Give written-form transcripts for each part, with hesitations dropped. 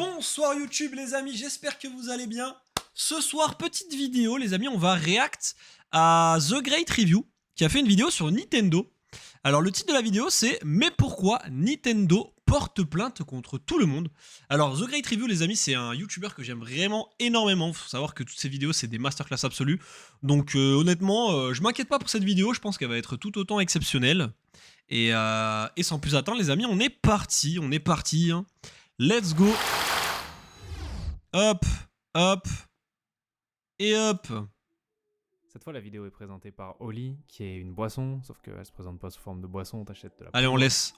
Bonsoir YouTube les amis, j'espère que vous allez bien. Ce soir, petite vidéo les amis, on va react à The Great Review qui a fait une vidéo sur Nintendo. Alors le titre de la vidéo c'est « Mais pourquoi Nintendo porte plainte contre tout le monde ?» Alors The Great Review les amis, c'est un YouTuber que j'aime vraiment énormément. Faut savoir que toutes ces vidéos c'est des masterclass absolues. Donc honnêtement, je m'inquiète pas pour cette vidéo, je pense qu'elle va être tout autant exceptionnelle. Et sans plus attendre les amis, on est parti hein. Let's go. Hop, hop et hop. Cette fois, la vidéo est présentée par Oli, qui est une boisson, sauf qu'elle se présente pas sous forme de boisson, t'achètes de la poudre. Allez, on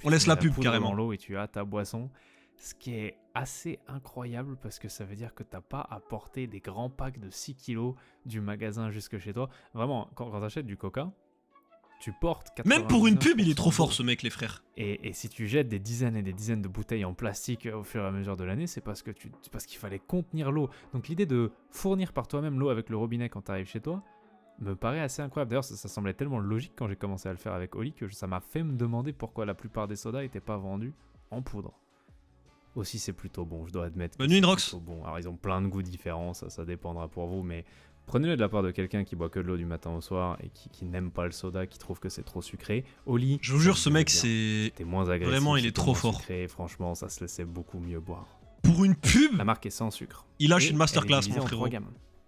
laisse la pub carrément. Dans l'eau et tu as ta boisson. Ce qui est assez incroyable parce que ça veut dire que t'as pas à porter des grands packs de 6 kilos du magasin jusque chez toi. Vraiment, quand t'achètes du coca, tu portes 99%. Même pour une pub, il est trop fort ce mec, les frères. Et si tu jettes des dizaines et des dizaines de bouteilles en plastique au fur et à mesure de l'année, c'est parce qu'il fallait contenir l'eau. Donc l'idée de fournir par toi-même l'eau avec le robinet quand tu arrives chez toi me paraît assez incroyable. D'ailleurs, ça semblait tellement logique quand j'ai commencé à le faire avec Oli que ça m'a fait me demander pourquoi la plupart des sodas n'étaient pas vendus en poudre. Aussi, c'est plutôt bon, je dois admettre. Bonne nuit, Drox. Bon. Alors, ils ont plein de goûts différents, ça dépendra pour vous, mais prenez-le de la part de quelqu'un qui boit que de l'eau du matin au soir et qui n'aime pas le soda, qui trouve que c'est trop sucré. Oli, je vous jure, ce mec, c'est moins agressif. Vraiment, il est trop fort. Sucré, franchement, ça se laissait beaucoup mieux boire. Pour une pub, la marque est sans sucre. Il lâche une masterclass, mon frérot.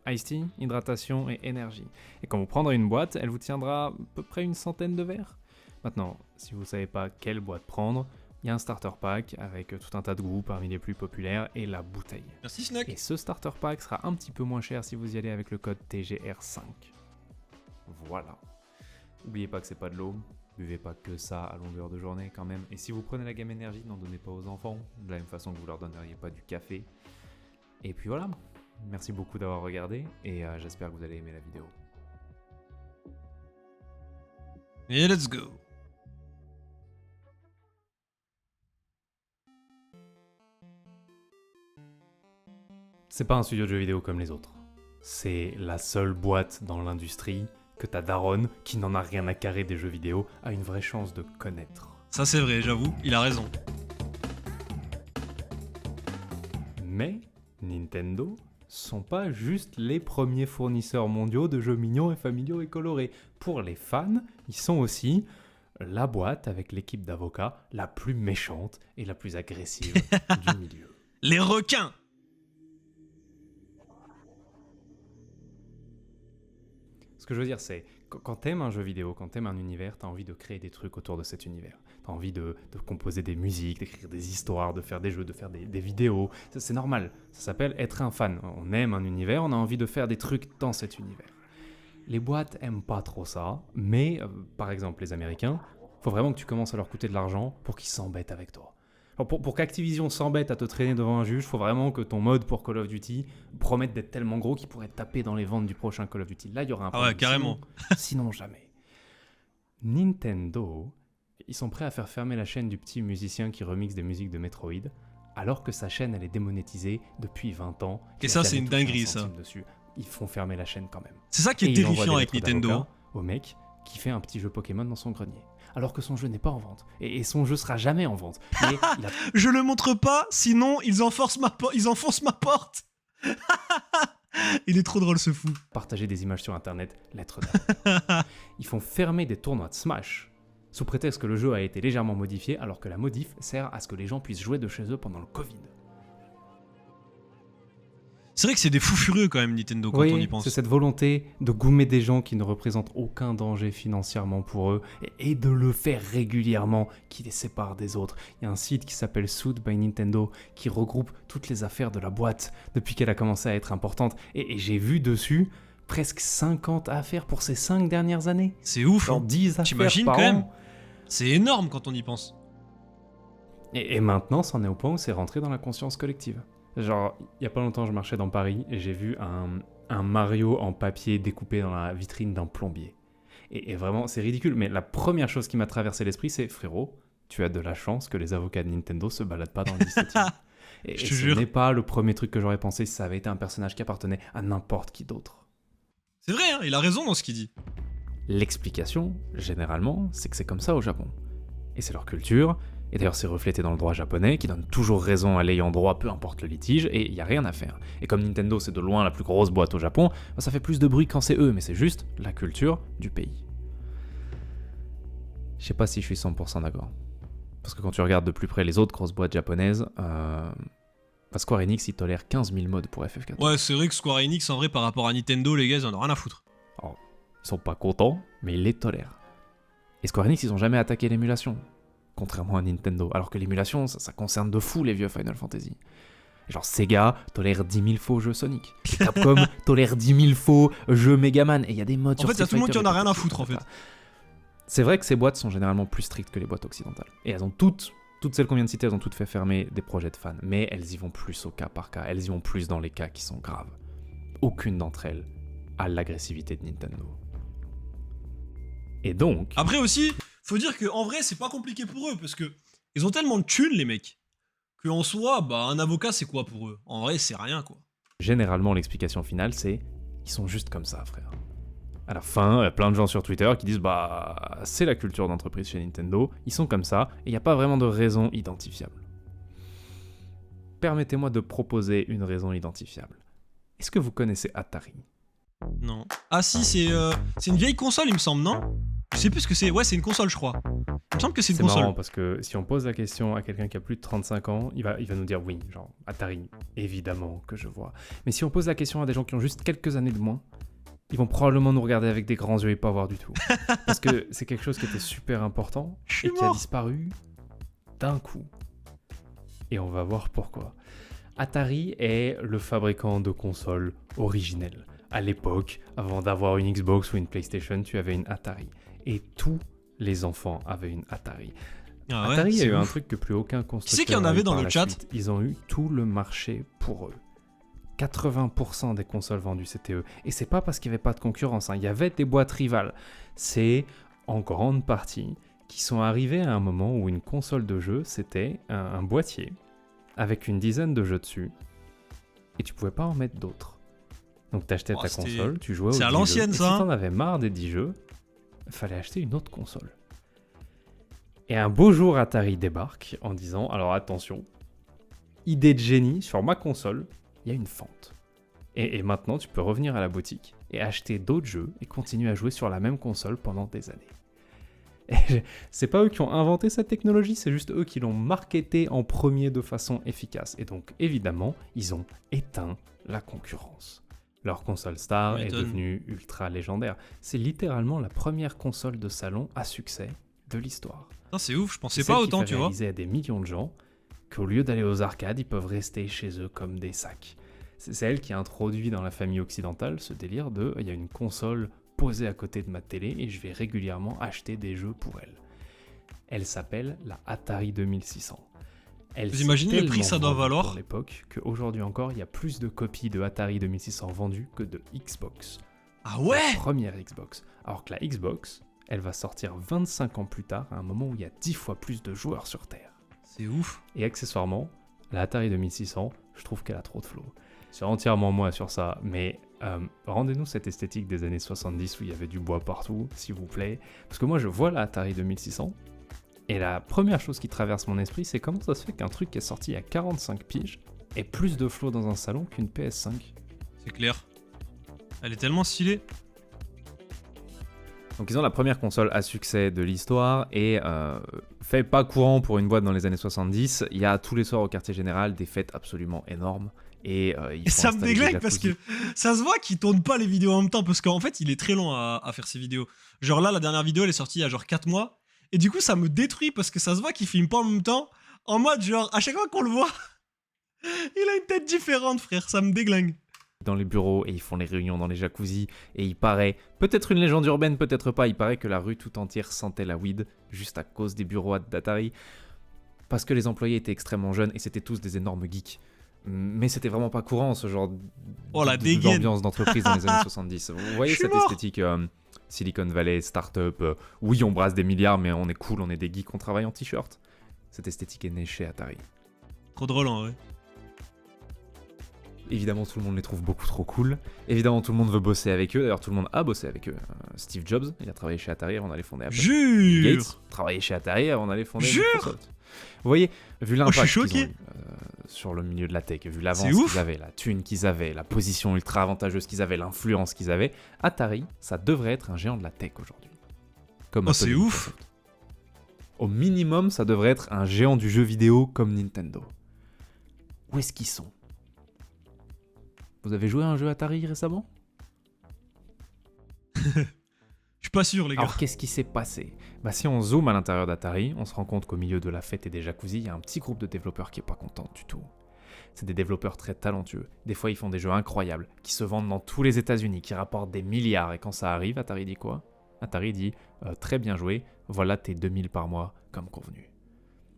Ice tea, hydratation et énergie. Et quand vous prendrez une boîte, elle vous tiendra à peu près une centaine de verres. Maintenant, si vous ne savez pas quelle boîte prendre, il y a un starter pack avec tout un tas de goûts parmi les plus populaires et la bouteille. Merci Snack. Et ce starter pack sera un petit peu moins cher si vous y allez avec le code TGR5. Voilà. N'oubliez pas que c'est pas de l'eau, buvez pas que ça à longueur de journée quand même. Et si vous prenez la gamme énergie, n'en donnez pas aux enfants, de la même façon que vous leur donneriez pas du café. Et puis voilà. Merci beaucoup d'avoir regardé et j'espère que vous allez aimer la vidéo. Et let's go. C'est pas un studio de jeux vidéo comme les autres. C'est la seule boîte dans l'industrie que ta daronne, qui n'en a rien à carrer des jeux vidéo, a une vraie chance de connaître. Ça c'est vrai, j'avoue, il a raison. Mais Nintendo sont pas juste les premiers fournisseurs mondiaux de jeux mignons et familiaux et colorés. Pour les fans, ils sont aussi la boîte avec l'équipe d'avocats la plus méchante et la plus agressive du milieu. Les requins. Ce que je veux dire, c'est quand t'aimes un jeu vidéo, quand t'aimes un univers, t'as envie de créer des trucs autour de cet univers. T'as envie de composer des musiques, d'écrire des histoires, de faire des jeux, de faire des vidéos. C'est normal. Ça s'appelle être un fan. On aime un univers, on a envie de faire des trucs dans cet univers. Les boîtes aiment pas trop ça, mais par exemple les Américains, faut vraiment que tu commences à leur coûter de l'argent pour qu'ils s'embêtent avec toi. Alors pour qu'Activision s'embête à te traîner devant un juge, faut vraiment que ton mode pour Call of Duty promette d'être tellement gros qu'il pourrait taper dans les ventes du prochain Call of Duty. Là, il y aura un problème. Ah ouais, carrément. Sinon jamais. Nintendo, ils sont prêts à faire fermer la chaîne du petit musicien qui remixe des musiques de Metroid, alors que sa chaîne, elle est démonétisée depuis 20 ans. Et ça, c'est une dinguerie, ça. Dessus. Ils font fermer la chaîne quand même. C'est ça qui est terrifiant avec Nintendo. Au mec qui fait un petit jeu Pokémon dans son grenier. Alors que son jeu n'est pas en vente. Et son jeu sera jamais en vente. Mais Je le montre pas, sinon ils enfoncent ma porte. Il est trop drôle ce fou. Partager des images sur internet, lettre d'âme. Ils font fermer des tournois de Smash, sous prétexte que le jeu a été légèrement modifié, alors que la modif sert à ce que les gens puissent jouer de chez eux pendant le Covid. C'est vrai que c'est des fous furieux quand même Nintendo quand on y pense. C'est cette volonté de goumer des gens qui ne représentent aucun danger financièrement pour eux et de le faire régulièrement qui les sépare des autres. Il y a un site qui s'appelle Sued by Nintendo qui regroupe toutes les affaires de la boîte depuis qu'elle a commencé à être importante et j'ai vu dessus presque 50 affaires pour ces 5 dernières années. C'est ouf. Genre 10 affaires T'imagines par quand an. même. C'est énorme quand on y pense. Et maintenant, c'en est au point où c'est rentré dans la conscience collective. Genre, il y a pas longtemps, je marchais dans Paris et j'ai vu un Mario en papier découpé dans la vitrine d'un plombier. Et vraiment, c'est ridicule, mais la première chose qui m'a traversé l'esprit, c'est « Frérot, tu as de la chance que les avocats de Nintendo se baladent pas dans le 17e. » Et je te ce jure. n'est pas le premier truc que j'aurais pensé si ça avait été un personnage qui appartenait à n'importe qui d'autre. C'est vrai, hein, il a raison dans ce qu'il dit. L'explication, généralement, c'est que c'est comme ça au Japon. Et c'est leur culture, Et d'ailleurs, c'est reflété dans le droit japonais, qui donne toujours raison à l'ayant droit, peu importe le litige, et il n'y a rien à faire. Et comme Nintendo, c'est de loin la plus grosse boîte au Japon, bah, ça fait plus de bruit quand c'est eux, mais c'est juste la culture du pays. Je sais pas si je suis 100% d'accord. Parce que quand tu regardes de plus près les autres grosses boîtes japonaises, Square Enix, ils tolèrent 15 000 modes pour FF14. Ouais, c'est vrai que Square Enix, en vrai, par rapport à Nintendo, les gars, ils en ont rien à foutre. Alors, ils sont pas contents, mais ils les tolèrent. Et Square Enix, ils ont jamais attaqué l'émulation. Contrairement à Nintendo. Alors que l'émulation, ça concerne de fou les vieux Final Fantasy. Genre Sega tolère 10 000 faux jeux Sonic. Capcom tolère 10 000 faux jeux Megaman. Et il y a des modes En fait, il y a tout le monde qui en a rien à foutre, en fait. C'est vrai que ces boîtes sont généralement plus strictes que les boîtes occidentales. Et elles ont toutes celles qu'on vient de citer, elles ont toutes fait fermer des projets de fans. Mais elles y vont plus au cas par cas. Elles y vont plus dans les cas qui sont graves. Aucune d'entre elles a l'agressivité de Nintendo. Et donc... Après aussi, faut dire qu'en vrai, c'est pas compliqué pour eux, parce que ils ont tellement de thunes, les mecs, qu'en soi, bah, un avocat, c'est quoi pour eux? En vrai, c'est rien, quoi. Généralement, l'explication finale, c'est ils sont juste comme ça, frère. À la fin, il y a plein de gens sur Twitter qui disent bah, c'est la culture d'entreprise chez Nintendo, ils sont comme ça, et il n'y a pas vraiment de raison identifiable. Permettez-moi de proposer une raison identifiable. Est-ce que vous connaissez Atari? Non. Ah si, c'est une vieille console, il me semble, non? Je sais plus ce que c'est. Ouais, c'est une console, je crois. Il me semble que c'est une console. C'est marrant parce que si on pose la question à quelqu'un qui a plus de 35 ans, il va nous dire oui, genre Atari, évidemment que je vois. Mais si on pose la question à des gens qui ont juste quelques années de moins, ils vont probablement nous regarder avec des grands yeux et pas voir du tout. Parce que c'est quelque chose qui était super important et qui a disparu d'un coup. Et on va voir pourquoi. Atari est le fabricant de consoles originelles. À l'époque, avant d'avoir une Xbox ou une PlayStation, tu avais une Atari. Et tous les enfants avaient une Atari. Ah ouais, Atari a eu un truc que plus aucun constructeur. Qui c'est qu'il y en avait dans le chat? Suite. Ils ont eu tout le marché pour eux. 80% des consoles vendues, c'était eux. Et c'est pas parce qu'il n'y avait pas de concurrence. Il y avait des boîtes rivales. C'est en grande partie qui sont arrivés à un moment où une console de jeu, c'était un boîtier avec une dizaine de jeux dessus. Et tu pouvais pas en mettre d'autres. Donc t'achetais ta console, tu jouais aux 10 jeux. C'est à l'ancienne, ça. Et si t'en avais marre des 10 jeux, il fallait acheter une autre console. Et un beau jour, Atari débarque en disant, alors attention, idée de génie, sur ma console, il y a une fente. Et maintenant, tu peux revenir à la boutique et acheter d'autres jeux et continuer à jouer sur la même console pendant des années. Et c'est pas eux qui ont inventé cette technologie, c'est juste eux qui l'ont marketée en premier de façon efficace. Et donc, évidemment, ils ont éteint la concurrence. Leur console Star est devenue ultra légendaire. C'est littéralement la première console de salon à succès de l'histoire. C'est ouf, je pensais pas autant, tu vois. C'est à des millions de gens qu'au lieu d'aller aux arcades, ils peuvent rester chez eux comme des sacs. C'est elle qui a introduit dans la famille occidentale ce délire de il y a une console posée à côté de ma télé et je vais régulièrement acheter des jeux pour elle. Elle s'appelle la Atari 2600. Vous imaginez le prix que ça doit valoir à l'époque qu'aujourd'hui encore, il y a plus de copies de Atari 2600 vendues que de Xbox. Ah ouais? La première Xbox. Alors que la Xbox, elle va sortir 25 ans plus tard, à un moment où il y a 10 fois plus de joueurs sur Terre. C'est ouf. Et accessoirement, la Atari 2600, je trouve qu'elle a trop de flow. C'est entièrement moi sur ça, mais rendez-nous cette esthétique des années 70 où il y avait du bois partout, s'il vous plaît. Parce que moi, je vois la Atari 2600, et la première chose qui traverse mon esprit, c'est comment ça se fait qu'un truc qui est sorti il y a 45 piges ait plus de flow dans un salon qu'une PS5. C'est clair. Elle est tellement stylée. Donc ils ont la première console à succès de l'histoire et fait pas courant pour une boîte dans les années 70, il y a tous les soirs au quartier général des fêtes absolument énormes. Et ça me déglingue parce que ça se voit qu'il tourne pas les vidéos en même temps parce qu'en fait il est très long à faire ses vidéos. Genre là la dernière vidéo elle est sortie il y a genre 4 mois et du coup ça me détruit parce que ça se voit qu'il filme pas en même temps en mode genre à chaque fois qu'on le voit il a une tête différente frère, ça me déglingue. Dans les bureaux et ils font les réunions dans les jacuzzis et il paraît, peut-être une légende urbaine, peut-être pas, il paraît que la rue tout entière sentait la weed juste à cause des bureaux d'Atari parce que les employés étaient extrêmement jeunes et c'était tous des énormes geeks. Mais c'était vraiment pas courant ce genre d'ambiance d'entreprise dans les années 70. Vous voyez cette esthétique Silicon Valley, start-up, oui on brasse des milliards mais on est cool, on est des geeks, on travaille en t-shirt. Cette esthétique est née chez Atari. Trop drôle en vrai. Évidemment, tout le monde les trouve beaucoup trop cool. Évidemment, tout le monde veut bosser avec eux. D'ailleurs, tout le monde a bossé avec eux. Steve Jobs, il a travaillé chez Atari avant d'aller fonder Apple. Jure. Bill Gates travaillait chez Atari avant d'aller fonder Microsoft. Vous voyez, vu Oh, je suis l'impact qu'ils ont choqué. eu sur le milieu de la tech, vu C'est l'avance ouf. qu'ils avaient, la thune qu'ils avaient, la position ultra avantageuse qu'ils avaient, l'influence qu'ils avaient, Atari, ça devrait être un géant de la tech aujourd'hui. Comme Oh, Apple c'est et ouf. Microsoft. Au minimum, ça devrait être un géant du jeu vidéo comme Nintendo. Où est-ce qu'ils sont? Vous avez joué à un jeu Atari récemment? Je suis pas sûr, les gars. Alors qu'est-ce qui s'est passé? Bah si on zoome à l'intérieur d'Atari, on se rend compte qu'au milieu de la fête et des jacuzzis, il y a un petit groupe de développeurs qui est pas content du tout. C'est des développeurs très talentueux. Des fois, ils font des jeux incroyables, qui se vendent dans tous les États-Unis, qui rapportent des milliards. Et quand ça arrive, Atari dit quoi? Atari dit très bien joué, voilà tes 2000 par mois comme convenu.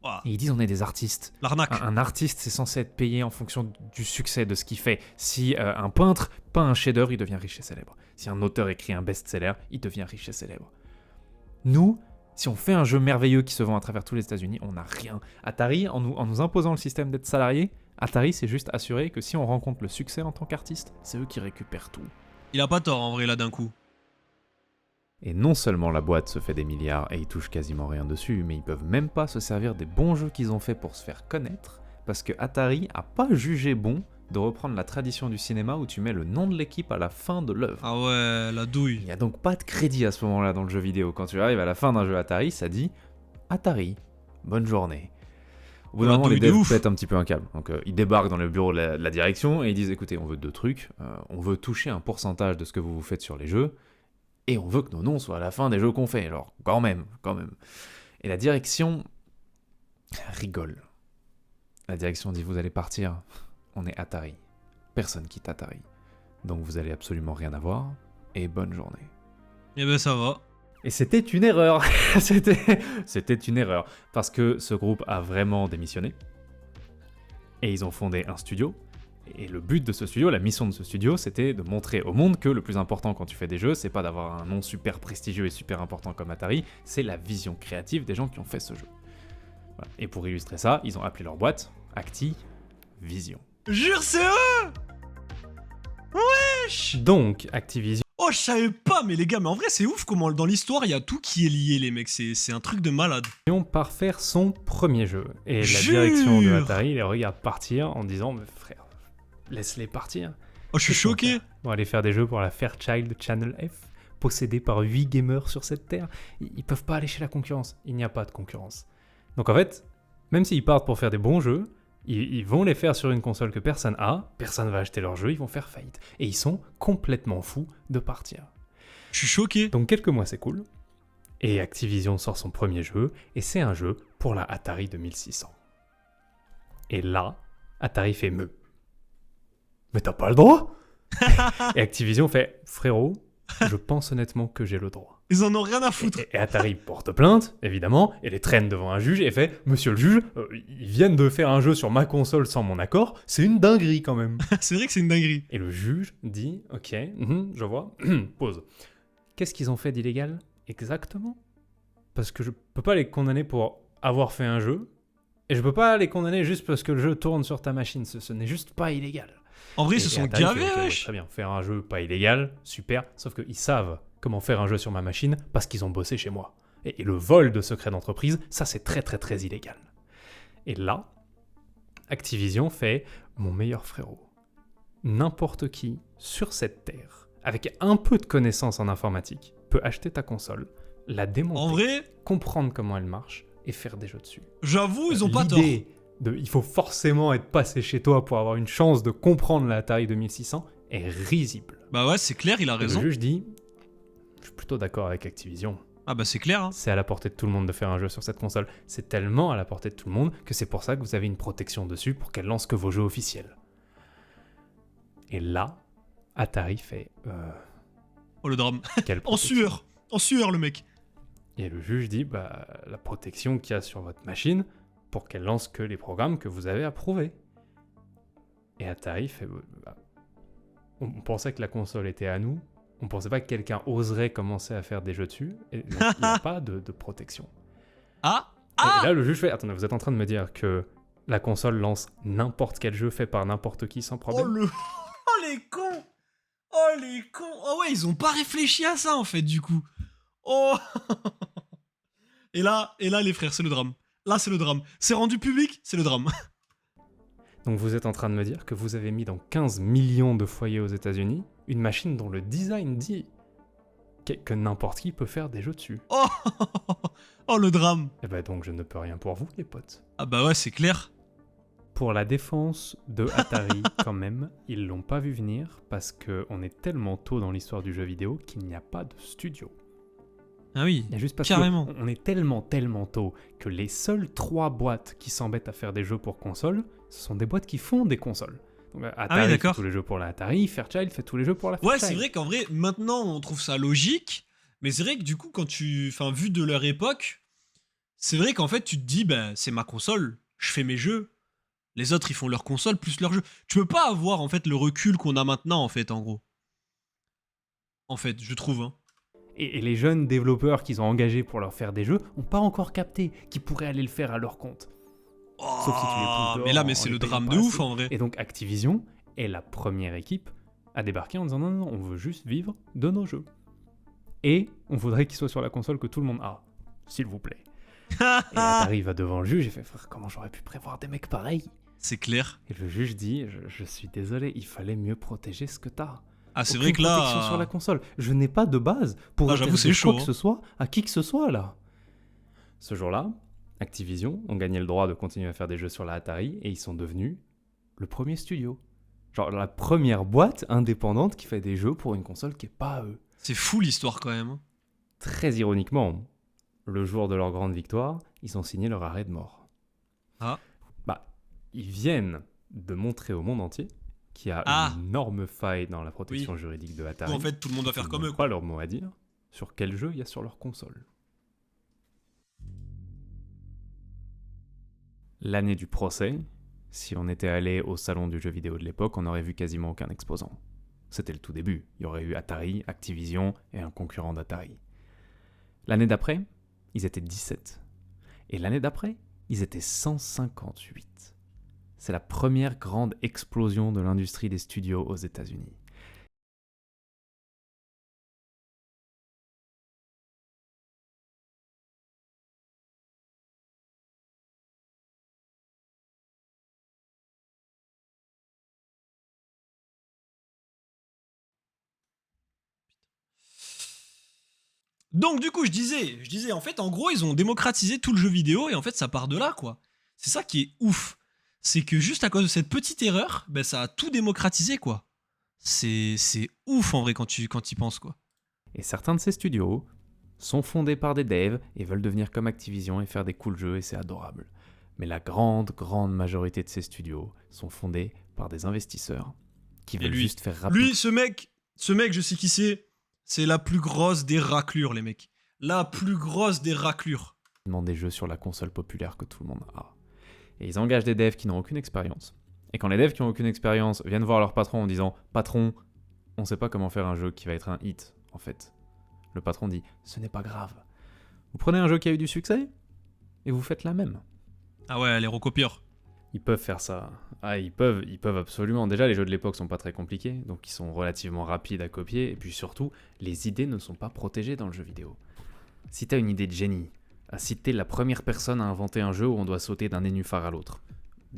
Ouah, Et ils disent on est des artistes. l'arnaque. Un artiste, c'est censé être payé en fonction du succès de ce qu'il fait. Si un peintre peint un chef-d'œuvre, il devient riche et célèbre. Si un auteur écrit un best-seller, il devient riche et célèbre. Nous, si on fait un jeu merveilleux qui se vend à travers tous les États-Unis, on n'a rien. Atari, en nous imposant le système d'être salarié, Atari s'est juste assuré que si on rencontre le succès en tant qu'artiste, c'est eux qui récupèrent tout. Il a pas tort, en vrai, là, d'un coup. Et non seulement la boîte se fait des milliards et ils touchent quasiment rien dessus, mais ils peuvent même pas se servir des bons jeux qu'ils ont faits pour se faire connaître, parce que Atari a pas jugé bon de reprendre la tradition du cinéma où tu mets le nom de l'équipe à la fin de l'œuvre. Ah ouais, la douille. Il n'y a donc pas de crédit à ce moment-là dans le jeu vidéo. Quand tu arrives à la fin d'un jeu Atari, ça dit Atari, bonne journée. Au bout d'un La moment, les douille de devs ouf. pètent un petit peu un câble. Donc ils débarquent dans le bureau de la direction et ils disent écoutez, on veut deux trucs. On veut toucher un pourcentage de ce que vous faites sur les jeux et on veut que nos noms soient à la fin des jeux qu'on fait. Genre, quand même. Et la direction rigole. La direction dit vous allez partir. On est Atari. Personne quitte Atari. Donc vous allez absolument rien avoir et bonne journée. Eh ben, ça va. Et c'était une erreur. C'était une erreur. Parce que ce groupe a vraiment démissionné. Et ils ont fondé un studio. Et le but de ce studio, la mission de ce studio, c'était de montrer au monde que le plus important quand tu fais des jeux, c'est pas d'avoir un nom super prestigieux et super important comme Atari, c'est la vision créative des gens qui ont fait ce jeu. Voilà. Et pour illustrer ça, ils ont appelé leur boîte Activision. Jure, c'est eux. Wesh. Donc, Activision. Oh, je savais pas, mais les gars, mais en vrai, c'est ouf comment dans l'histoire, il y a tout qui est lié, les mecs. C'est un truc de malade. Part faire son premier jeu. Et la Jure. direction de Atari les regarde partir en disant mais frère, laisse-les partir. Oh, je suis Qu'est-ce qu'on choqué. fait? On va aller faire des jeux pour la Fairchild Channel F, possédée par 8 gamers sur cette terre. Ils peuvent pas aller chez la concurrence. Il n'y a pas de concurrence. Donc en fait, même s'ils partent pour faire des bons jeux, ils vont les faire sur une console que personne a, personne va acheter leurs jeux, ils vont faire faillite. Et ils sont complètement fous de partir. Je suis choqué. Donc quelques mois c'est cool. Et Activision sort son premier jeu, et c'est un jeu pour la Atari 2600. Et là, Atari fait me. Mais t'as pas le droit. Et Activision fait frérot, je pense honnêtement que j'ai le droit. Ils en ont rien à foutre. Et Atari porte plainte, évidemment, et les traîne devant un juge et fait monsieur le juge, ils viennent de faire un jeu sur ma console sans mon accord, c'est une dinguerie quand même. C'est vrai que c'est une dinguerie. Et le juge dit ok, je vois, pause. Qu'est-ce qu'ils ont fait d'illégal exactement? Parce que je peux pas les condamner pour avoir fait un jeu, et je peux pas les condamner juste parce que le jeu tourne sur ta machine. Ce n'est juste pas illégal. En vrai, ils Et se sont Atari fait, gavés, ok, ouais, wesh. très bien, faire un jeu pas illégal, super. Sauf qu'ils savent comment faire un jeu sur ma machine parce qu'ils ont bossé chez moi. Et le vol de secrets d'entreprise, ça c'est très très très illégal. Et là, Activision fait mon meilleur frérot. N'importe qui sur cette terre, avec un peu de connaissances en informatique, peut acheter ta console, la démonter, En vrai, comprendre comment elle marche et faire des jeux dessus. j'avoue, ils ont pas tort. L'idée il faut forcément être passé chez toi pour avoir une chance de comprendre la Atari 2600 est risible. Bah ouais, c'est clair, il a Et raison. le juge dit, je suis plutôt d'accord avec Activision. Ah bah c'est clair, hein. C'est à la portée de tout le monde de faire un jeu sur cette console. C'est tellement à la portée de tout le monde que c'est pour ça que vous avez une protection dessus pour qu'elle lance que vos jeux officiels. Et là, Atari fait... Oh le drame. quelle En protection? sueur le mec. Et le juge dit, la protection qu'il y a sur votre machine pour qu'elle lance que les programmes que vous avez approuvés. Et Atari fait... on pensait que la console était à nous, on pensait pas que quelqu'un oserait commencer à faire des jeux dessus, et donc il n'y a pas de protection. Ah. Et là, le juge fait, attendez, vous êtes en train de me dire que la console lance n'importe quel jeu fait par n'importe qui sans Oh problème? le... Oh les cons. Oh les cons. Oh ouais, ils ont pas réfléchi à ça en fait du coup. Oh. Et là les frères, c'est le drame. Là, c'est le drame. C'est rendu public, c'est le drame. Donc vous êtes en train de me dire que vous avez mis dans 15 millions de foyers aux États-Unis une machine dont le design dit que n'importe qui peut faire des jeux dessus. Oh, oh le drame. Et bah donc je ne peux rien pour vous, les potes. Ah bah ouais, c'est clair. Pour la défense de Atari, quand même, ils l'ont pas vu venir parce qu'on est tellement tôt dans l'histoire du jeu vidéo qu'il n'y a pas de studio. Ah oui, Il y a juste parce carrément. qu'on est tellement tôt que les seules 3 boîtes qui s'embêtent à faire des jeux pour console, ce sont des boîtes qui font des consoles. Donc, Atari fait tous les jeux pour la Atari, Fairchild fait tous les jeux pour la Fairchild. Ouais, c'est vrai qu'en vrai, maintenant, on trouve ça logique, mais c'est vrai que du coup, vu de leur époque, c'est vrai qu'en fait, tu te dis, ben, c'est ma console, je fais mes jeux, les autres, ils font leur console plus leurs jeux. Tu peux pas avoir, en fait, le recul qu'on a maintenant, en fait, en gros. En fait, je trouve, hein. Et les jeunes développeurs qu'ils ont engagés pour leur faire des jeux n'ont pas encore capté qu'ils pourraient aller le faire à leur compte. Oh, Sauf si tu les pousses dehors mais là, mais en c'est les le payant drame pas de assez. ouf, en vrai. Et donc Activision est la première équipe à débarquer en disant non, on veut juste vivre de nos jeux. Et on voudrait qu'ils soient sur la console que tout le monde a, s'il vous plaît. Et Atari va devant le juge et fait frère, comment j'aurais pu prévoir des mecs pareils? C'est clair. Et le juge dit je suis désolé, il fallait mieux protéger ce que t'as. Ah, c'est Aucune vrai que là. protection sur la console. Je n'ai pas de base pour Ah, j'avoue, interdire c'est chaud, quoi que ce soit à qui que ce soit là. Ce jour-là, Activision ont gagné le droit de continuer à faire des jeux sur la Atari et ils sont devenus le premier studio. Genre la première boîte indépendante qui fait des jeux pour une console qui est pas à eux. C'est fou l'histoire quand même. Très ironiquement, le jour de leur grande victoire, ils ont signé leur arrêt de mort. Ah. Bah, ils viennent de montrer au monde entier qu'il y a une énorme faille dans la protection juridique de Atari. En fait, tout le monde doit faire comme eux. Pas leur mot à dire sur quel jeu il y a sur leur console. L'année du procès, si on était allé au salon du jeu vidéo de l'époque, on n'aurait vu quasiment aucun exposant. C'était le tout début. Il y aurait eu Atari, Activision et un concurrent d'Atari. L'année d'après, ils étaient 17. Et l'année d'après, ils étaient 158. C'est la première grande explosion de l'industrie des studios aux États-Unis. Donc du coup, je disais, en fait, en gros, ils ont démocratisé tout le jeu vidéo et en fait, ça part de là, quoi. C'est ça qui est ouf. C'est que juste à cause de cette petite erreur, ben, ça a tout démocratisé, quoi. C'est ouf, en vrai, quand tu y penses, quoi. Et certains de ces studios sont fondés par des devs et veulent devenir comme Activision et faire des cool jeux et c'est adorable. Mais la grande majorité de ces studios sont fondés par des investisseurs qui veulent juste faire rapide. Lui, ce mec, je sais qui c'est. C'est la plus grosse des raclures, les mecs. La plus grosse des raclures. Des jeux sur la console populaire que tout le monde a. Et ils engagent des devs qui n'ont aucune expérience. Et quand les devs qui n'ont aucune expérience viennent voir leur patron en disant « Patron, on sait pas comment faire un jeu qui va être un hit, en fait. » Le patron dit « Ce n'est pas grave. Vous prenez un jeu qui a eu du succès et vous faites la même. » Ah ouais, les recopieurs. Ils peuvent faire ça. Ah, ils peuvent absolument. Déjà, les jeux de l'époque sont pas très compliqués, donc ils sont relativement rapides à copier. Et puis surtout, les idées ne sont pas protégées dans le jeu vidéo. Si t'as une idée de génie, si t'es la première personne à inventer un jeu où on doit sauter d'un nénuphar à l'autre,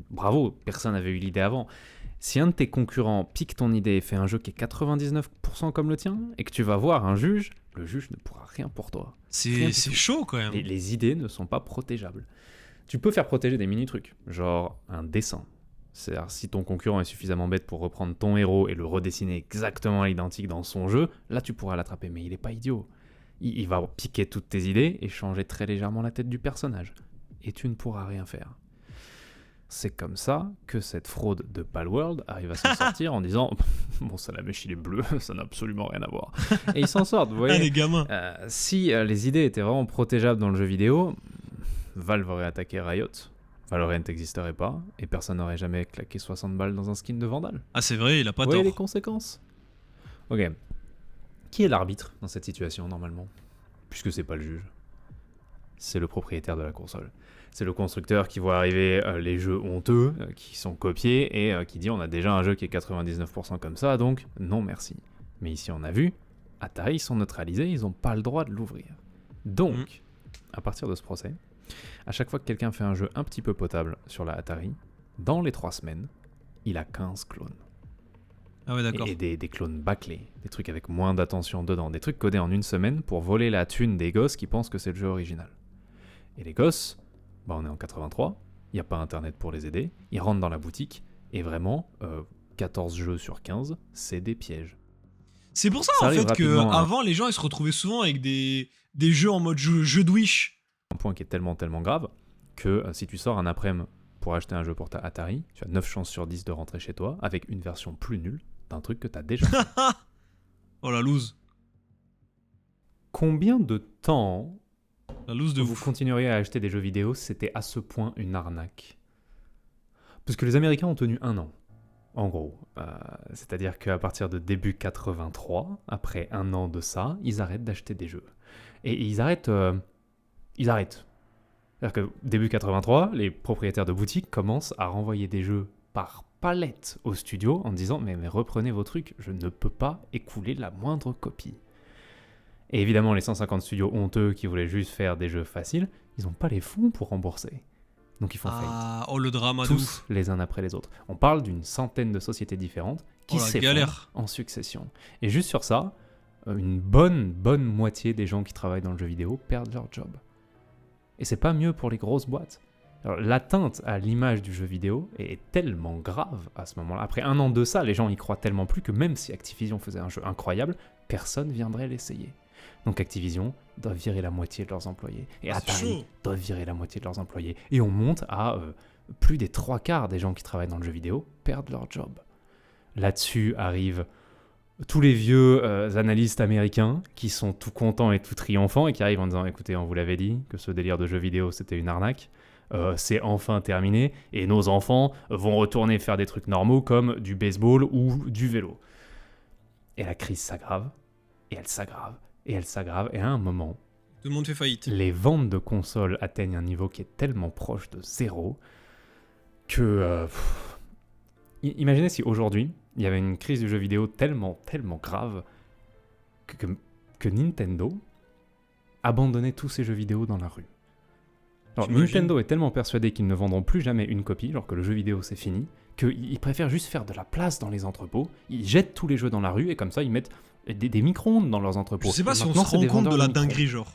bravo, personne n'avait eu l'idée avant. Si un de tes concurrents pique ton idée et fait un jeu qui est 99% comme le tien, et que tu vas voir un juge, le juge ne pourra rien pour toi. C'est chaud quand même. Les idées ne sont pas protégeables. Tu peux faire protéger des mini-trucs, genre un dessin. C'est-à-dire, si ton concurrent est suffisamment bête pour reprendre ton héros et le redessiner exactement à l'identique dans son jeu, là tu pourras l'attraper, mais il est pas idiot. Il va piquer toutes tes idées et changer très légèrement la tête du personnage. Et tu ne pourras rien faire. C'est comme ça que cette fraude de Palworld arrive à s'en sortir en disant « Bon, ça la mèche, il est bleu, ça n'a absolument rien à voir. » Et ils s'en sortent, vous voyez. Ah, les gamins. Si les idées étaient vraiment protégeables dans le jeu vidéo, Valve aurait attaqué Riot, Valorant n'existerait pas, et personne n'aurait jamais claqué 60 balles dans un skin de Vandal. Ah c'est vrai, il a pas tort. Vous voyez les conséquences. Ok. Qui est l'arbitre dans cette situation normalement? Puisque c'est pas le juge. C'est le propriétaire de la console. C'est le constructeur qui voit arriver les jeux honteux, qui sont copiés, et qui dit on a déjà un jeu qui est 99% comme ça, donc non merci. Mais ici on a vu, Atari ils sont neutralisés, ils n'ont pas le droit de l'ouvrir. Donc, à partir de ce procès, À chaque fois que quelqu'un fait un jeu un petit peu potable sur la Atari, dans les 3 semaines, il a 15 clones. Ah ouais, d'accord. Et des clones bâclés, des trucs avec moins d'attention dedans, des trucs codés en une semaine pour voler la thune des gosses qui pensent que c'est le jeu original. Et les gosses, on est en 83, il n'y a pas internet pour les aider, ils rentrent dans la boutique, et vraiment, 14 jeux sur 15, c'est des pièges. C'est pour ça, Ça en arrive fait, rapidement, qu'avant, les gens, ils se retrouvaient souvent avec des jeux en mode jeu de Wish. Un point qui est tellement grave que si tu sors un après-midi pour acheter un jeu pour ta Atari, tu as 9 chances sur 10 de rentrer chez toi avec une version plus nulle d'un truc que tu as déjà fait. Oh la loose. Combien de temps La loose de vous continueriez à acheter des jeux vidéo si c'était à ce point une arnaque? Parce que les Américains ont tenu 1 an. En gros, c'est-à-dire qu'à partir de début 83, après 1 an de ça, ils arrêtent d'acheter des jeux. Et ils arrêtent. C'est-à-dire que début 83, les propriétaires de boutiques commencent à renvoyer des jeux par palette au studio en disant mais reprenez vos trucs, je ne peux pas écouler la moindre copie. Et évidemment, les 150 studios honteux qui voulaient juste faire des jeux faciles, ils n'ont pas les fonds pour rembourser. Donc ils font faillite. Oh le drama de Tous ouf. les uns après les autres. On parle d'une centaine de sociétés différentes qui s'effondrent en succession. Et juste sur ça, une bonne moitié des gens qui travaillent dans le jeu vidéo perdent leur job. Et c'est pas mieux pour les grosses boîtes. Alors, l'atteinte à l'image du jeu vidéo est tellement grave à ce moment-là. Après 1 an de ça, les gens y croient tellement plus que même si Activision faisait un jeu incroyable, personne viendrait l'essayer. Donc Activision doit virer la moitié de leurs employés. Et Atari doit virer la moitié de leurs employés. Et on monte à plus des 3/4 des gens qui travaillent dans le jeu vidéo perdent leur job. Là-dessus arrivent tous les vieux analystes américains qui sont tout contents et tout triomphants et qui arrivent en disant « Écoutez, on vous l'avait dit que ce délire de jeu vidéo, c'était une arnaque. C'est enfin terminé et nos enfants vont retourner faire des trucs normaux comme du baseball ou du vélo. » Et la crise s'aggrave, et elle s'aggrave, et elle s'aggrave, et à un moment, tout le monde fait faillite. Les ventes de consoles atteignent un niveau qui est tellement proche de zéro que... Imaginez si aujourd'hui, il y avait une crise du jeu vidéo tellement grave que Nintendo abandonnait tous ses jeux vidéo dans la rue. Alors, Nintendo est tellement persuadé qu'ils ne vendront plus jamais une copie, genre que le jeu vidéo c'est fini, qu'ils préfèrent juste faire de la place dans les entrepôts, ils jettent tous les jeux dans la rue et comme ça ils mettent des micro-ondes dans leurs entrepôts. Je sais pas si on se rend compte de la dinguerie, genre.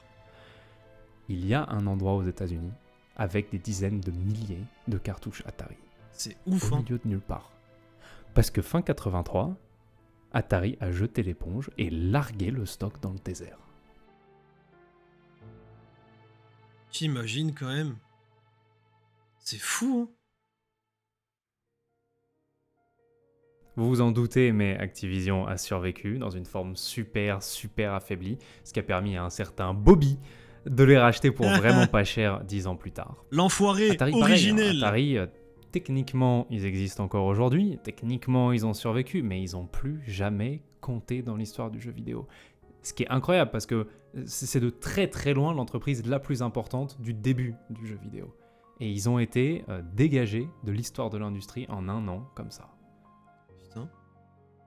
Il y a un endroit aux États-Unis avec des dizaines de milliers de cartouches Atari. C'est ouf, au milieu de nulle part. Parce que fin 83, Atari a jeté l'éponge et largué le stock dans le désert. T'imagines quand même. C'est fou, hein. Vous vous en doutez, mais Activision a survécu dans une forme super affaiblie, ce qui a permis à un certain Bobby de les racheter pour vraiment pas cher 10 ans plus tard. L'enfoiré Atari, originel. Atari, techniquement, ils existent encore aujourd'hui, techniquement, ils ont survécu, mais ils n'ont plus jamais compté dans l'histoire du jeu vidéo. Ce qui est incroyable, parce que c'est de très loin l'entreprise la plus importante du début du jeu vidéo. Et ils ont été dégagés de l'histoire de l'industrie en 1 an, comme ça. Putain.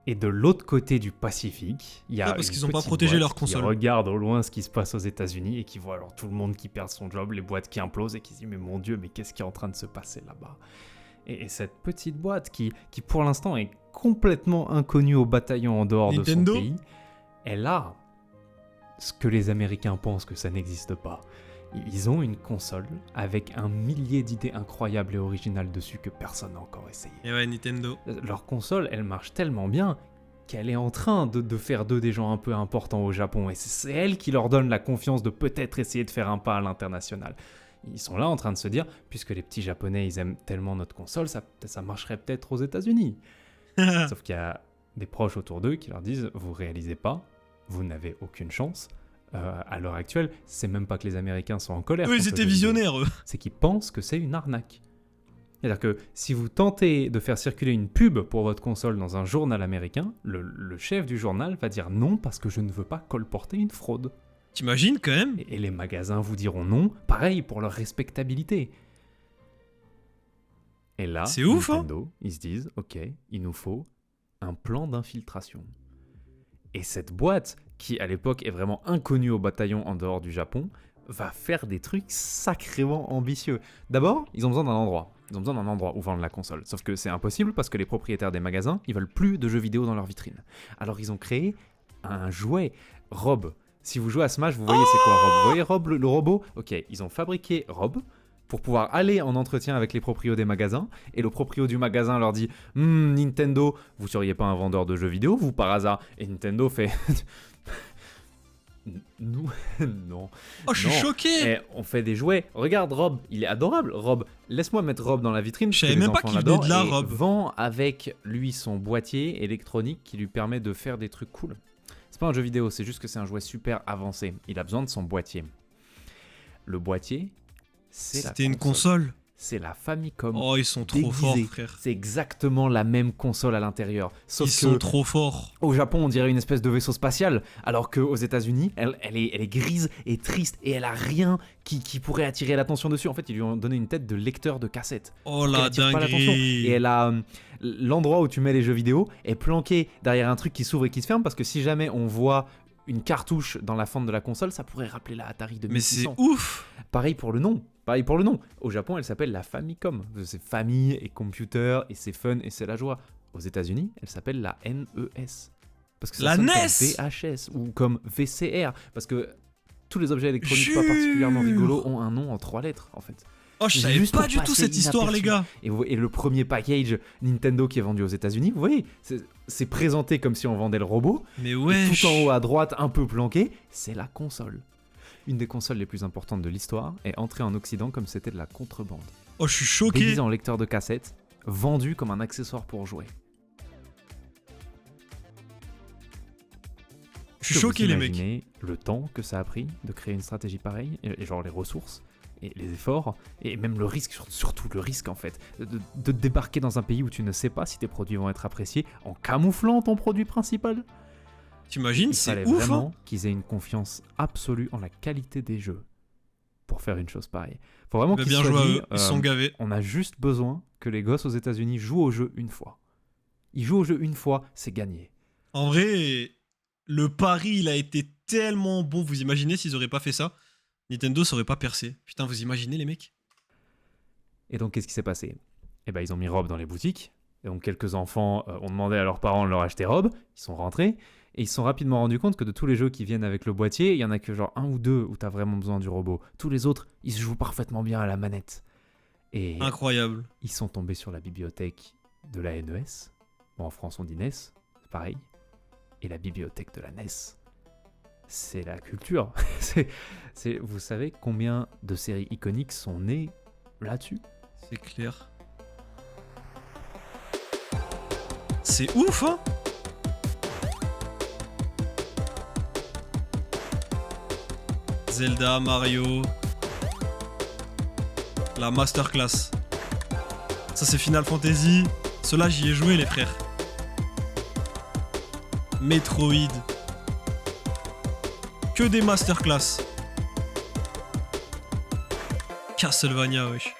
Et de l'autre côté du Pacifique, il y a parce une qu'ils n'ont pas petite protégé boîte leur console. qui regarde au loin ce qui se passe aux États-Unis et qui voit alors tout le monde qui perd son job, les boîtes qui implosent et qui se dit mais mon Dieu, mais qu'est-ce qui est en train de se passer là-bas? Et cette petite boîte qui pour l'instant est complètement inconnue au bataillon en dehors Nintendo, de son pays, elle a ce que les Américains pensent que ça n'existe pas. Ils ont une console avec 1 millier d'idées incroyables et originales dessus que personne n'a encore essayé. Et ouais, Nintendo. Leur console, elle marche tellement bien qu'elle est en train de faire d'eux des gens un peu importants au Japon. Et c'est elle qui leur donne la confiance de peut-être essayer de faire un pas à l'international. Ils sont là en train de se dire, puisque les petits Japonais, ils aiment tellement notre console, ça marcherait peut-être aux États-Unis. Sauf qu'il y a des proches autour d'eux qui leur disent, vous réalisez pas, vous n'avez aucune chance. À l'heure actuelle, c'est même pas que les Américains sont en colère. Eux, ils étaient visionnaires, eux. C'est qu'ils pensent que c'est une arnaque. C'est-à-dire que si vous tentez de faire circuler une pub pour votre console dans un journal américain, le chef du journal va dire non parce que je ne veux pas colporter une fraude. T'imagines quand même? Et les magasins vous diront non, pareil pour leur respectabilité. Et là, c'est ouf, Nintendo, ils se disent, ok, il nous faut un plan d'infiltration. Et cette boîte, qui à l'époque est vraiment inconnue au bataillon en dehors du Japon, va faire des trucs sacrément ambitieux. D'abord, ils ont besoin d'un endroit. Ils ont besoin d'un endroit où vendre la console. Sauf que c'est impossible parce que les propriétaires des magasins, ils veulent plus de jeux vidéo dans leur vitrine. Alors ils ont créé un jouet, Rob. Si vous jouez à Smash, vous voyez c'est quoi Rob. Vous voyez Rob, le robot? Ok, ils ont fabriqué Rob pour pouvoir aller en entretien avec les proprios des magasins. Et le proprio du magasin leur dit Nintendo, vous seriez pas un vendeur de jeux vidéo, vous par hasard? Et Nintendo fait nous, non. Oh, je suis Non. choqué. Et on fait des jouets. Regarde Rob, il est adorable. Rob, laisse-moi mettre Rob dans la vitrine. Je parce savais que les même pas enfants qu'il venait l'adorent, de là, et Rob. vend avec lui son boîtier électronique qui lui permet de faire des trucs cool. C'est pas un jeu vidéo, c'est juste que c'est un jouet super avancé. Il a besoin de son boîtier. Le boîtier, c'est la C'était une console. C'est la Famicom. Oh, ils sont trop déguisée. forts, frère. C'est exactement la même console à l'intérieur. Sauf Ils que sont trop forts. au Japon, on dirait une espèce de vaisseau spatial, alors qu'aux États-Unis, elle est grise et triste et elle a rien qui pourrait attirer l'attention dessus. En fait, ils lui ont donné une tête de lecteur de cassette. Oh Elle la attire pas l'attention. dinguerie. Et elle a l'endroit où tu mets les jeux vidéo est planqué derrière un truc qui s'ouvre et qui se ferme parce que si jamais on voit une cartouche dans la fente de la console, ça pourrait rappeler la Atari Mais c'est 2600. ouf. Pareil pour le nom. Au Japon, elle s'appelle la Famicom. C'est famille et computer et c'est fun et c'est la joie. Aux États-Unis, elle s'appelle la NES. Parce que ça La sonne NES comme VHS ou comme VCR. Parce que tous les objets électroniques pas Jure. particulièrement rigolos ont un nom en 3 lettres en fait. Oh, je C'est savais juste pas pour du tout passer cette histoire, les gars. Et le premier package Nintendo qui est vendu aux États-Unis, vous voyez, c'est présenté comme si on vendait le robot. Mais Et ouais. tout en haut à droite, un peu planqué, c'est la console. Une des consoles les plus importantes de l'histoire est entrée en Occident comme c'était de la contrebande. Oh, je suis choqué. Déguisée en lecteur de cassette, vendue comme un accessoire pour jouer. Je suis choqué, les mecs. Imaginez le temps que ça a pris de créer une stratégie pareille, et genre les ressources, et les efforts, et même le risque, surtout le risque en fait, de débarquer dans un pays où tu ne sais pas si tes produits vont être appréciés en camouflant ton produit principal. T'imagines, Il c'est fallait ouf. vraiment Hein. qu'ils aient une confiance absolue en la qualité des jeux pour faire une chose pareille. Faut vraiment Bah, qu'ils bien soient joué à dit, eux. Ils sont gavés. on a juste besoin que les gosses aux États-Unis jouent au jeu une fois. Ils jouent au jeu une fois, c'est gagné. En vrai, le pari, il a été tellement bon. Vous imaginez s'ils auraient pas fait ça, Nintendo ça aurait pas percé. Putain, vous imaginez, les mecs? Et donc, qu'est-ce qui s'est passé? Eh ben, ils ont mis Rob dans les boutiques. Et donc, quelques enfants ont demandé à leurs parents de leur acheter Rob. Ils sont rentrés. Et ils se sont rapidement rendus compte que de tous les jeux qui viennent avec le boîtier, il y en a que genre 1 ou 2 où t'as vraiment besoin du robot. Tous les autres, ils se jouent parfaitement bien à la manette. Et Incroyable. ils sont tombés sur la bibliothèque de la NES. Bon, en France, on dit NES, c'est pareil. Et la bibliothèque de la NES, c'est la culture. Vous savez combien de séries iconiques sont nées là-dessus? C'est clair. C'est ouf, hein? Zelda, Mario. La masterclass. Ça, c'est Final Fantasy. Ceux-là, j'y ai joué, les frères. Metroid. Que des masterclass. Castlevania, wesh.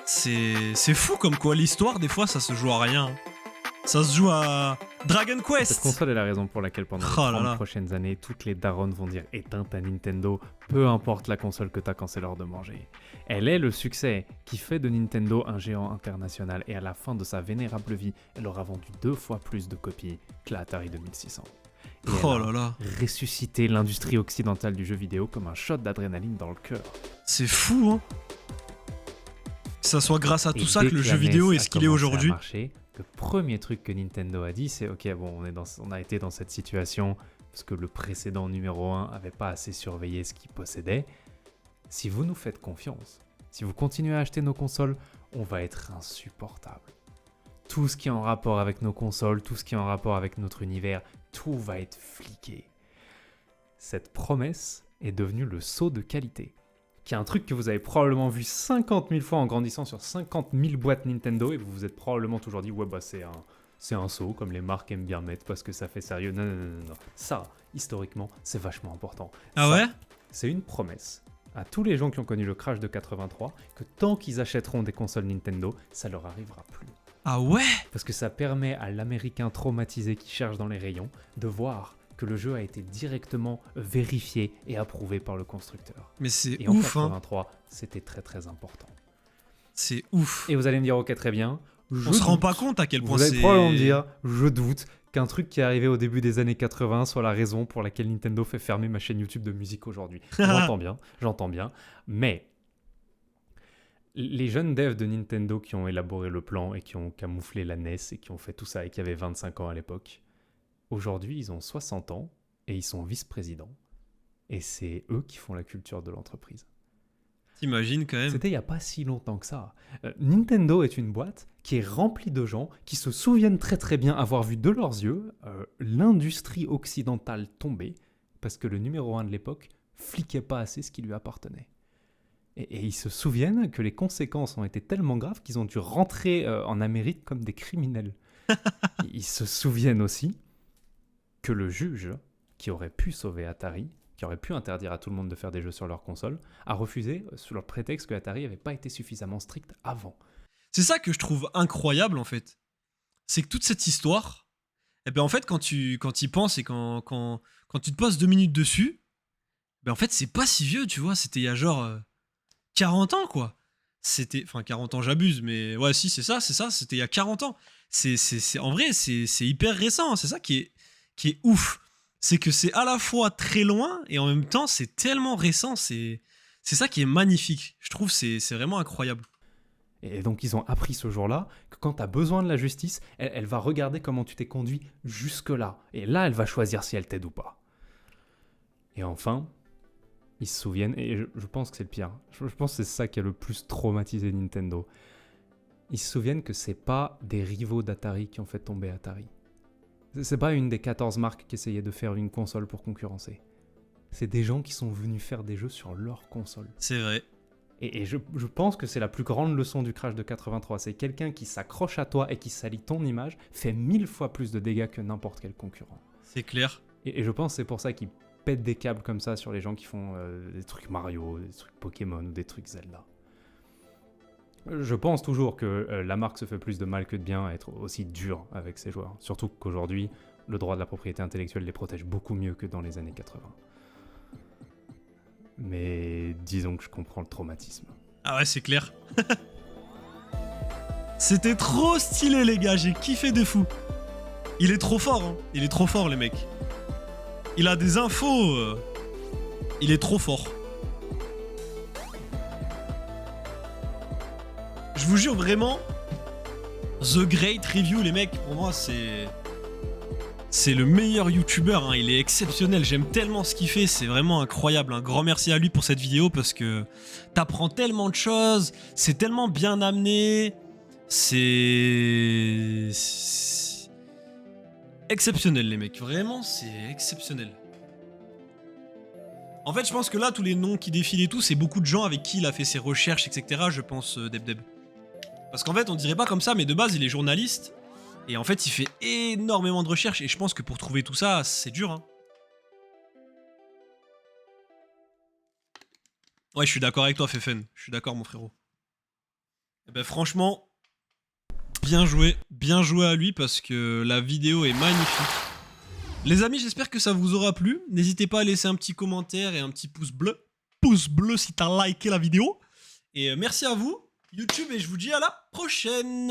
C'est fou comme quoi l'histoire, des fois, ça se joue à rien. Ça se joue à Dragon Cette Quest. console est la raison pour laquelle pendant les Oh là 30 là. prochaines années, toutes les darons vont dire éteins ta Nintendo, peu importe la console que t'as quand c'est l'heure de manger. Elle est le succès qui fait de Nintendo un géant international et à la fin de sa vénérable vie, elle aura vendu 2 fois plus de copies que la Atari 2600. Et elle Oh a là là. ressuscité l'industrie occidentale du jeu vidéo comme un shot d'adrénaline dans le cœur. C'est fou, hein. Que ça soit grâce à Et tout ça que dès le la jeu vidéo NES est a ce qu'il est commencé à aujourd'hui. marcher, le premier truc que Nintendo a dit, c'est ok, bon, on a été dans cette situation parce que le précédent numéro 1 avait pas assez surveillé ce qu'il possédait. Si vous nous faites confiance, si vous continuez à acheter nos consoles, on va être insupportable. Tout ce qui est en rapport avec nos consoles, tout ce qui est en rapport avec notre univers, tout va être fliqué. Cette promesse est devenue le saut de qualité, qui est un truc que vous avez probablement vu 50 000 fois en grandissant sur 50 000 boîtes Nintendo, et vous vous êtes probablement toujours dit, ouais bah c'est un saut, comme les marques aiment bien mettre parce que ça fait sérieux. Non, non, non, non, non. Ça, historiquement, c'est vachement important. Ah Ça, ouais? c'est une promesse à tous les gens qui ont connu le crash de 83, que tant qu'ils achèteront des consoles Nintendo, ça leur arrivera plus. Ah ouais? Parce que ça permet à l'américain traumatisé qui cherche dans les rayons de voir que le jeu a été directement vérifié et approuvé par le constructeur. Mais c'est Et en ouf, hein. 83, c'était très très important. C'est ouf. Et vous allez me dire, ok, très bien. On se rend pas compte à quel point Vous c'est... allez probablement me dire, je doute qu'un truc qui est arrivé au début des années 80 soit la raison pour laquelle Nintendo fait fermer ma chaîne YouTube de musique aujourd'hui. J'entends bien. Mais les jeunes devs de Nintendo qui ont élaboré le plan et qui ont camouflé la NES et qui ont fait tout ça et qui avaient 25 ans à l'époque, aujourd'hui ils ont 60 ans et ils sont vice-présidents. Et c'est eux qui font la culture de l'entreprise. T'imagines quand même. C'était il n'y a pas si longtemps que ça. Nintendo est une boîte qui est remplie de gens qui se souviennent très très bien avoir vu de leurs yeux l'industrie occidentale tomber parce que le numéro 1 de l'époque fliquait pas assez ce qui lui appartenait. Et ils se souviennent que les conséquences ont été tellement graves qu'ils ont dû rentrer en Amérique comme des criminels. Ils se souviennent aussi que le juge qui aurait pu sauver Atari, qui aurait pu interdire à tout le monde de faire des jeux sur leur console, a refusé sous le prétexte que Atari n'avait pas été suffisamment strict avant. C'est ça que je trouve incroyable en fait. C'est que toute cette histoire, eh ben en fait quand tu y penses et quand tu te poses 2 minutes dessus, ben en fait c'est pas si vieux, tu vois. C'était il y a genre 40 ans quoi. C'était, enfin 40 ans j'abuse, mais ouais si c'est ça, c'était il y a 40 ans. En vrai c'est hyper récent, c'est ça qui est ouf. C'est que c'est à la fois très loin et en même temps c'est tellement récent, c'est ça qui est magnifique. Je trouve c'est vraiment incroyable. Et donc ils ont appris ce jour-là que quand tu as besoin de la justice, elle va regarder comment tu t'es conduit jusque-là. Et là, elle va choisir si elle t'aide ou pas. Et enfin, ils se souviennent, et je pense que c'est le pire, je pense que c'est ça qui a le plus traumatisé Nintendo. Ils se souviennent que c'est pas des rivaux d'Atari qui ont fait tomber Atari. C'est pas une des 14 marques qui essayaient de faire une console pour concurrencer. C'est des gens qui sont venus faire des jeux sur leur console. C'est vrai. Et je pense que c'est la plus grande leçon du crash de 83. C'est quelqu'un qui s'accroche à toi et qui salit ton image, fait 1000 fois plus de dégâts que n'importe quel concurrent. C'est clair. Et je pense que c'est pour ça qu'ils pètent des câbles comme ça sur les gens qui font des trucs Mario, des trucs Pokémon ou des trucs Zelda. Je pense toujours que la marque se fait plus de mal que de bien à être aussi dure avec ses joueurs. Surtout qu'aujourd'hui, le droit de la propriété intellectuelle les protège beaucoup mieux que dans les années 80. Mais disons que je comprends le traumatisme. Ah ouais, c'est clair. C'était trop stylé les gars, j'ai kiffé de fou. Il est trop fort, hein. Il est trop fort les mecs. Il a des infos. Il est trop fort. Je vous jure vraiment, The Great Review les mecs, pour moi c'est le meilleur youtubeur, hein. Il est exceptionnel, j'aime tellement ce qu'il fait, c'est vraiment incroyable. Un grand merci à lui pour cette vidéo parce que t'apprends tellement de choses, c'est tellement bien amené, c'est exceptionnel les mecs, vraiment c'est exceptionnel. En fait je pense que là tous les noms qui défilent et tout, c'est beaucoup de gens avec qui il a fait ses recherches etc. Je pense Deb. Parce qu'en fait on dirait pas comme ça mais de base il est journaliste. Et en fait, il fait énormément de recherches et je pense que pour trouver tout ça, c'est dur. Hein. Ouais, je suis d'accord avec toi, Fefen. Je suis d'accord, mon frérot. Et ben franchement, bien joué à lui parce que la vidéo est magnifique. Les amis, j'espère que ça vous aura plu. N'hésitez pas à laisser un petit commentaire et un petit pouce bleu. Pouce bleu si t'as liké la vidéo. Et merci à vous, YouTube, et je vous dis à la prochaine.